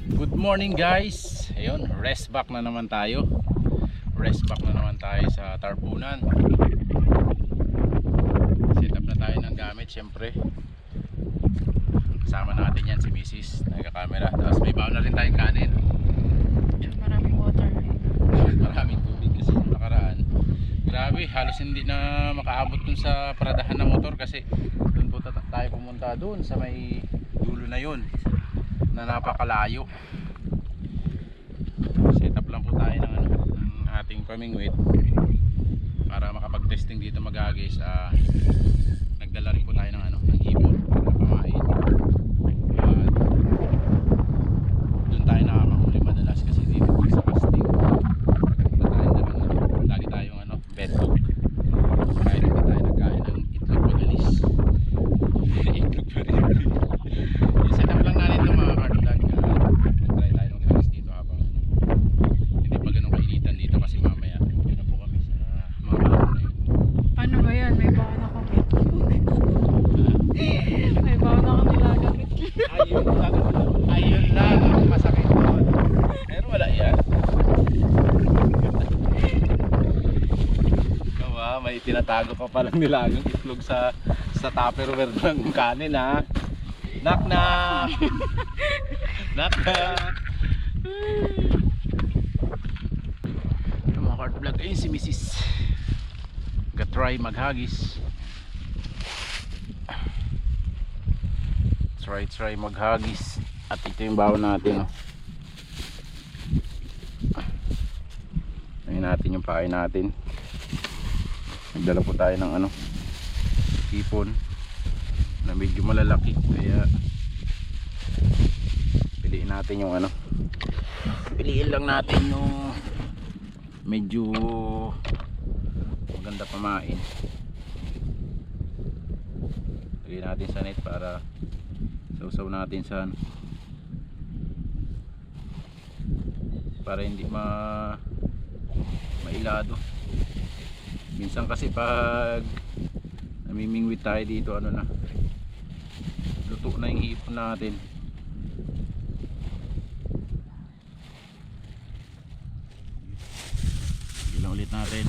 Good morning guys. Ayun, rest back na naman tayo. Rest back na naman tayo sa tarpunan. Set up na tayo ng gamit syempre. Kasama natin yan si Mrs. Nagka-camera. Tapos may baon na rin tayong kanin. Maraming water. Maraming tubig kasi yung nakaraan. Grabe, halos hindi na makaabot dun sa paradahan ng motor kasi dun po tayo pumunta dun sa may dulo na yun na napakalayo. Set up lang po tayo ng ating pamingwit para makapag-testing dito mag-agis. Nagdala rin po tayo ng ibon para pamain. Doon tayo nakakahuli madalas kasi dito sa casting lagi tayong bedbug. Kaya dito tayo nagkain ng itlog magalis. Itlog pa rin. Set up lang natin ito mga card vlog. Mag-try tayo ng galis dito habang hindi pa ganun kainitan dito kasi mamaya yun na po kami sa mga baon na yun. Ano ba yan? May baon akong itlog. May baon akong nilagamit. Ayun lang ang masakit doon. Pero wala yan. May tinatago pa palang nilagang itlog sa tupperware ng kanin ha. Knock knock. Knock knock. Mga cart vlog, ayun si Mrs. Gatry maghagis. Try maghagis. At ito yung baon natin. Ayun natin yung pain natin. Nagdala po tayo ng hipon na medyo malalaki kaya piliin natin yung piliin lang natin yung medyo maganda pamain. Lagyan natin sa net para sausaw natin sa para hindi mailado. Minsan kasi pag namimingwit tayo dito luto na yung hipon natin. Bilang ulit natin.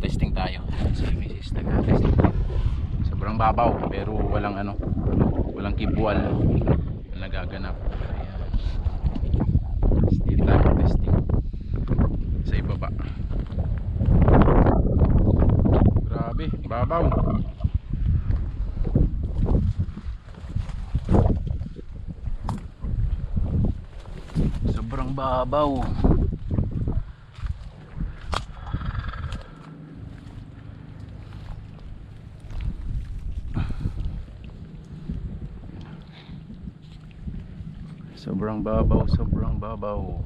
Testing tayo. Sobrang babaw pero walang walang kibwal na nagaganap. Still tayo testing sa ibaba. Grabe, babaw. Sobrang babaw. Sobrang babaw.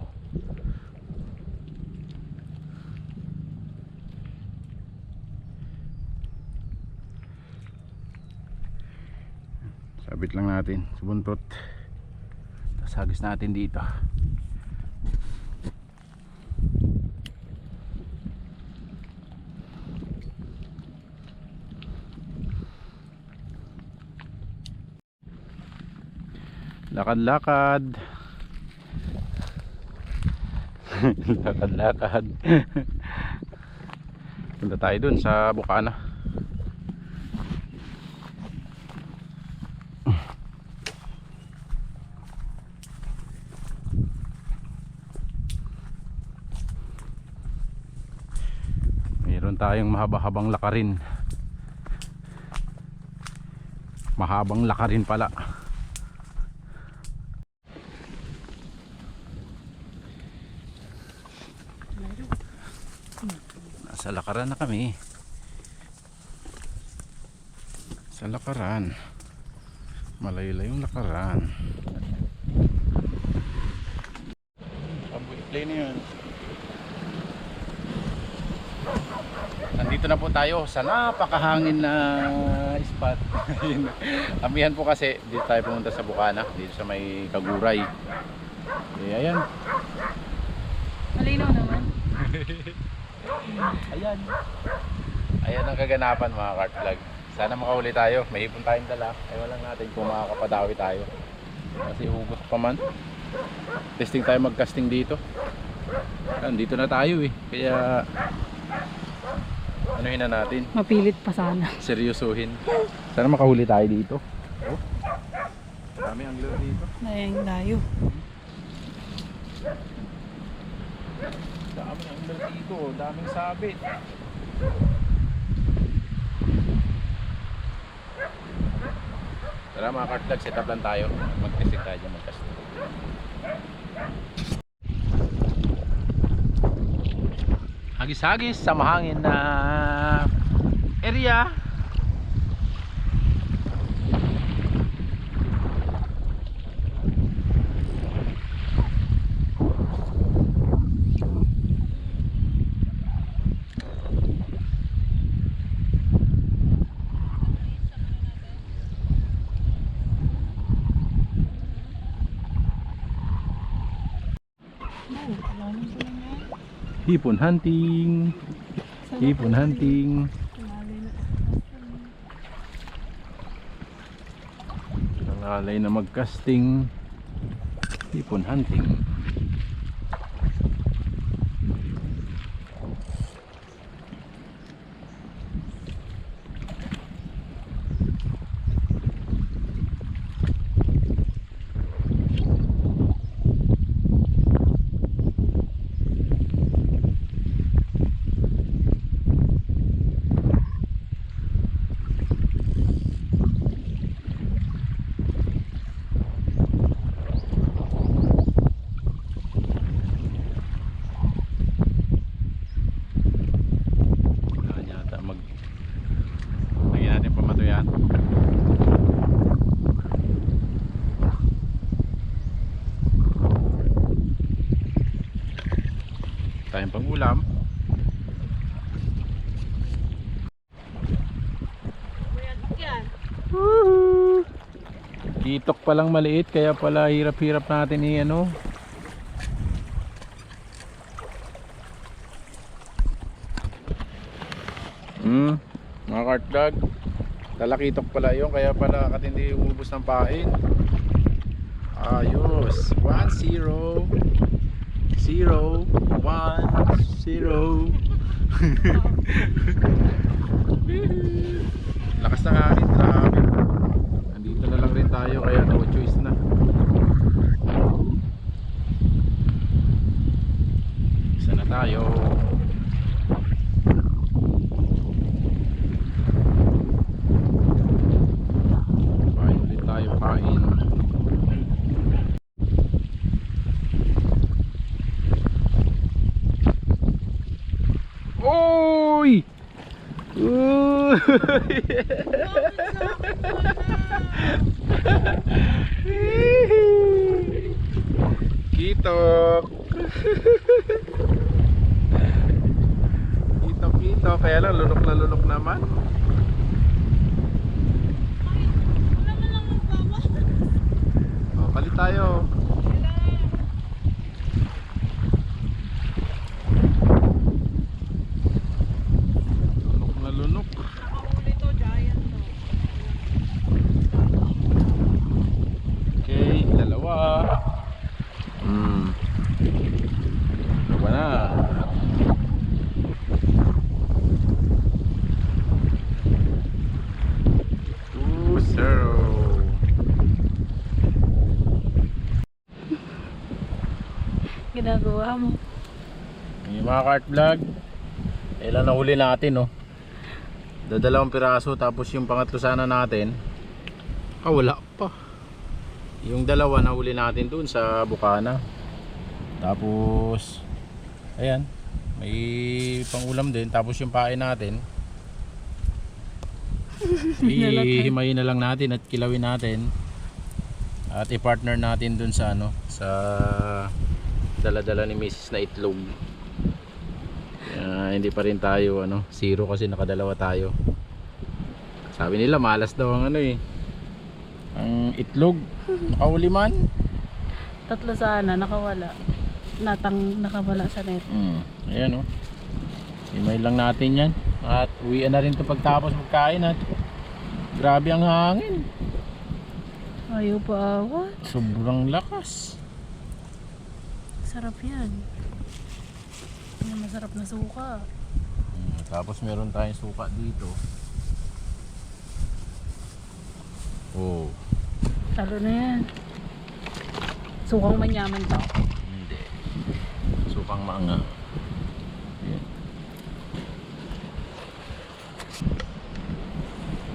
Sabit lang natin sa buntot. Tapos hagis natin dito. Lakad-lakad. Lakad-lakad. Punta tayo dun sa Bukana. Mayroon tayong mahaba-habang lakarin. Mahabang lakarin pala. Sa lakaran na kami. Sa lakaran. Malayo-layong lakaran. Play na yun. Nandito na po tayo sa napakahangin na spot. Amihan po kasi dito tayo pumunta sa Bukana, dito sa may Kaguray. Eh, ayan, ulan. Ayan ang kaganapan mga kart vlog. Sana makahuli tayo. May ipon tayong dala. Ewan lang natin kung makakapadawi tayo. Kasi hugot pa man. Testing tayo mag-casting dito. Ayan, dito na tayo eh. Kaya anuhin na natin. Mapilit pa sana. Seryosuhin. Sana makahuli tayo dito. Oh. Dami ang lure dito. Dayang dayo. Dami ang lure dito. Daming sabit. Tara mga kart vlog, set up lang tayo. Mag-testing tayo dyan mag-casting. Hagis-hagis sa mahangin na area. Hipon hunting. Hipon hunting. Ang alay na mag-casting. Hipon hunting. Lagyan natin pamatuyan. Tayong pang ulam. Titok palang maliit kaya pala hirap-hirap natin i-ano. Mga kart vlog, talakitok pala yun kaya pala katindi umubos ng pain. Ayos. 1-0 0 1-0. Lakas ng hangin, grabe. Nandito na lang rin tayo kaya no choice na. Isa na tayo. Kain. Oy! Kitok. Kitok kaya lang lunok na lunok naman. Palit tayo. Lunok na lunok. Okay, dalawa. Dalawa na. Zero. Ginagawa mo. Yung mga kart vlog, ilan na huli natin, no? Dadalawang piraso tapos yung pangatlo sana natin. Wala pa. Yung dalawa na huli natin dun sa Bukana. Tapos ayan, may pangulam din. Tapos yung pain natin hihimayin na lang natin at kilawin natin at i-partner natin dun sa ano, sa dala-dala ni Mrs. na itlog. Hindi pa rin tayo ano, zero kasi nakadalawa tayo. Sabi nila malas daw ang ano eh, ang itlog. Nakahuli man. Tatlo sana nakawala. Nakawala sa net. Ayan oh. Himay lang natin yan. At uwian na rin ito pagtapos magkain at grabe ang hangin. Ayaw pa awat. Sobrang lakas. Sarap yan. Yan, masarap na suka. Tapos meron tayong suka dito. Oh, Talo na yan. Sukang manyaman to. hindi. Sukang maanga. Yan.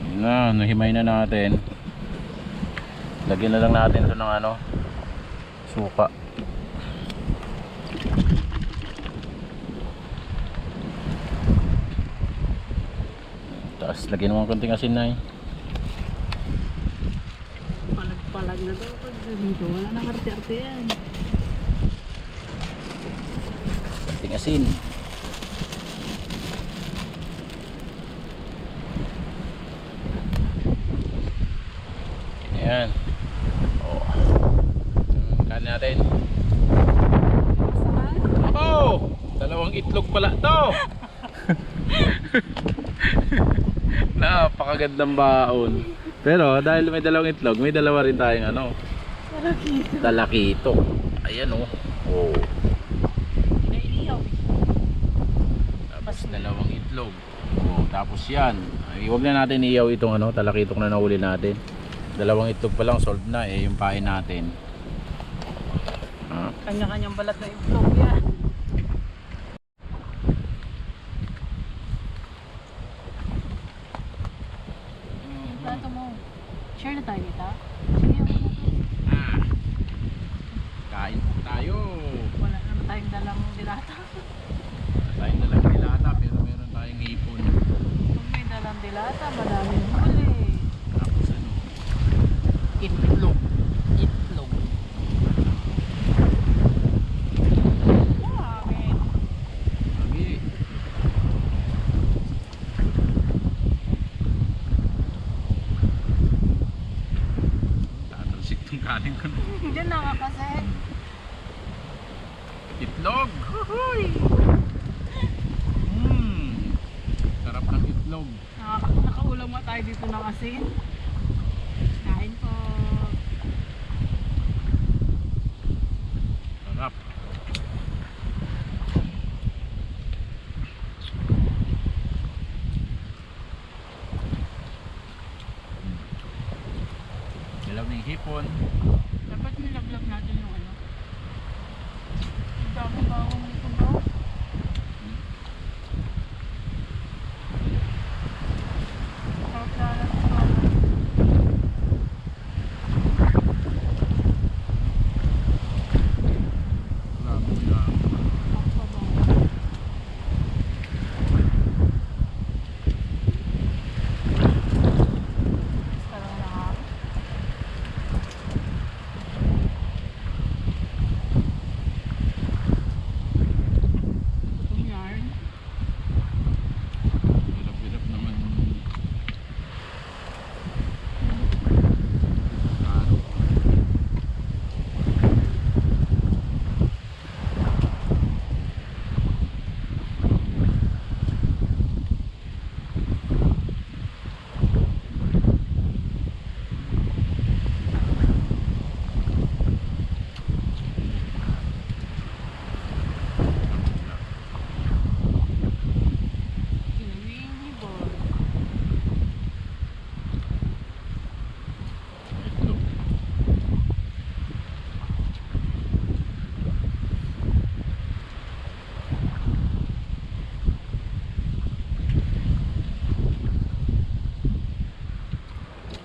Yun na, nahimay na natin. Lagyan na lang natin ito ng ano, suka. Tapos lagyan mo ng konting asin na eh. Palag na to. Pag dito, wala nang arte-arte yan. Konting asin. Ayan. Oh. Kain natin. Saan? Oh! Dalawang itlog pala to. Napakagandang baon. Pero dahil may dalawang itlog, may dalawa rin tayong ano, Malaki. talakito. Ayan oh. Oh. Nailiyaw. Tapos dalawang itlog. Oh, tapos yan. Ay, huwag na natin iyaw itong ano, talakitong na nahuli natin. Dalawang itlog pa lang solve na eh yung pain natin. Ah. Kanya-kanyang balat na itlog yan. Plato mo. Share na tayo dito. Sige, ako na to. Ah. Kain po tayo. Wala naman tayong dalang dilata. Tayong dalang dilata pero meron tayong hipon. Kung may dalang dilata, madaming huli. Tapos ano? Itlog. Itlog. Marami. Lagi. Tatalsik tong kanin ko. Diyan na nga kasi. Itlog. Huhuy! Sarap ng itlog. Nakaulam nga tayo dito ng asin. Kain po. Sarap. Dilaw ng hipon. Dapat nilaglag natin yung ano. Ang dami ba akong nito daw? Sarap na lang ito. Grabe na. Ang pabango. Parang nakaka. Gutom yan. Hirap-hirap naman. Ano? Kinuwing hibon. Itlog.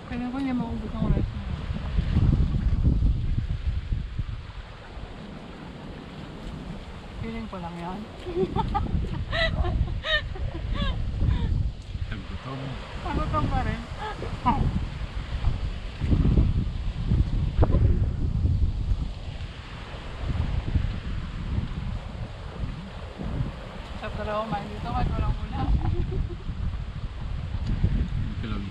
Kaya ko hindi maubos ang rice mo. Feeling ko lang yan. Nagutom. Pagutong pa rin. Sarap na raw kumain dito kahit walang ulam. Itlog.